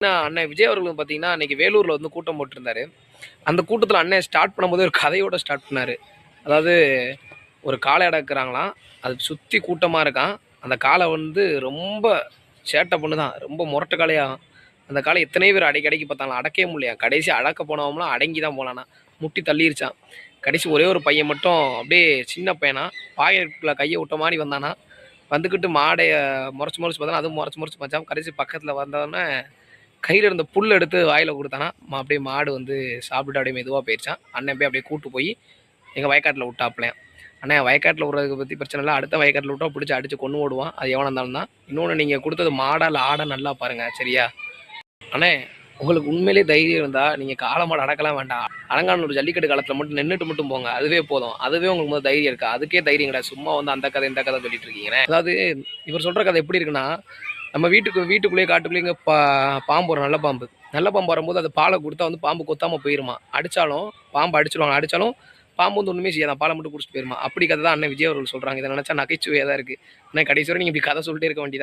அண்ணன் விஜய் அவர்கள் பார்த்தீங்கன்னா, அன்னைக்கு வேலூர்ல வந்து கூட்டம் போட்டிருந்தாரு. அந்த கூட்டத்தில அண்ணன் ஸ்டார்ட் பண்ணும்போதே ஒரு கதையோட ஸ்டார்ட் பண்ணாரு. அதாவது ஒரு காளை அடக்குறாங்களாம். அது சுத்தி கூட்டமா இருக்காம். அந்த காளை வந்து ரொம்ப சேட்டை பண்ணுதாம். ரொம்ப முரட்டு காளையாம். அந்த காளை எத்தனையோ பேர் அடக்கி அடக்கி பார்த்தாங்களாம். அடக்கவே முடியலையாம். கடைசி அடக்க போனவங்கலாம் அடங்கி தான் போனானா. முட்டி தள்ளிருச்சான். கடைசி ஒரே ஒரு பையன் மட்டும் அப்படியே சின்ன பையனா, பாக்கெட்ல கைய விட்ட மாரி வந்தானா. வந்துகிட்டு மாடைய மொறச்சு மொறச்சு பார்த்தானா, அதுவும் மொறச்சு மொறச்சு பார்த்தான். கடைசி பக்கத்தில வந்தோனே கையில இருந்த புல் எடுத்து வாயில குடுத்தானா, அப்படியே மாடு வந்து சாப்பிட்டுட்டு அப்படியே மெதுவா போயிருச்சான். அண்ணன் போய் அப்படியே கூட்டு போய் எங்க வயக்காட்டுல விட்டாப்லயாம். அண்ணே வயக்காட்டுல விடுறதுக்கு பத்தி பிரச்சனை இல்ல. அடுத்த வயக்காட்டுல விட்டா புடிச்சு அடிச்சு கொன்னு போடுவான். அது எவனா இருந்தாலும் தான். இன்னொன்னு நீங்க குடுத்தது மாடா இல்ல ஆடா நல்லா பாருங்க. சரியா? அண்ணே உங்களுக்கு உண்மையிலேயே தைரியம் இருந்தா, நீங்க காளை மாடு அடக்கலாம் வேண்டாம். அலங்காநல்லூர் ஜல்லிக்கட்டு காலத்துல மட்டும் நின்னுட்டு மட்டும் போங்க. அதுவே போதும். அதுவே உங்களுக்கு முதல்ல தைரியம் இருக்கா? அதுக்கே தைரியம் கிடையாது. சும்மா வந்து அந்த கதை, இந்த கதை சொல்லிட்டு இருக்கீங்கண்ணே. அதாவது இவர் சொல்ற கதை எப்படி இருக்குன்னா, நம்ம வீட்டுக்குள்ளேயே காட்டுக்குள்ளேயே இங்க பாம்பு வரும். நல்ல பாம்பு. நல்ல பாம்பு வரும்போது அது பாலை குடுத்தா வந்து பாம்பு கொத்தாம போயிருமா. அடிச்சாலும் பாம்பு அடிச்சுருவாங்க. அடிச்சாலும் பாம்பு வந்து ஒண்ணுமே செய்யாதாம். பாலை மட்டும் குடிச்சிட்டு போயிருமா. அப்படி கதை தான் அண்ணன் விஜய் அவர்கள் சொல்றாங்க. இத நினைச்சா நகைச்சுவையா தான் இருக்கு. ஆனா கடைசி வரை நீங்க இப்படி கதை சொல்லிட்டே இருக்க வேண்டியது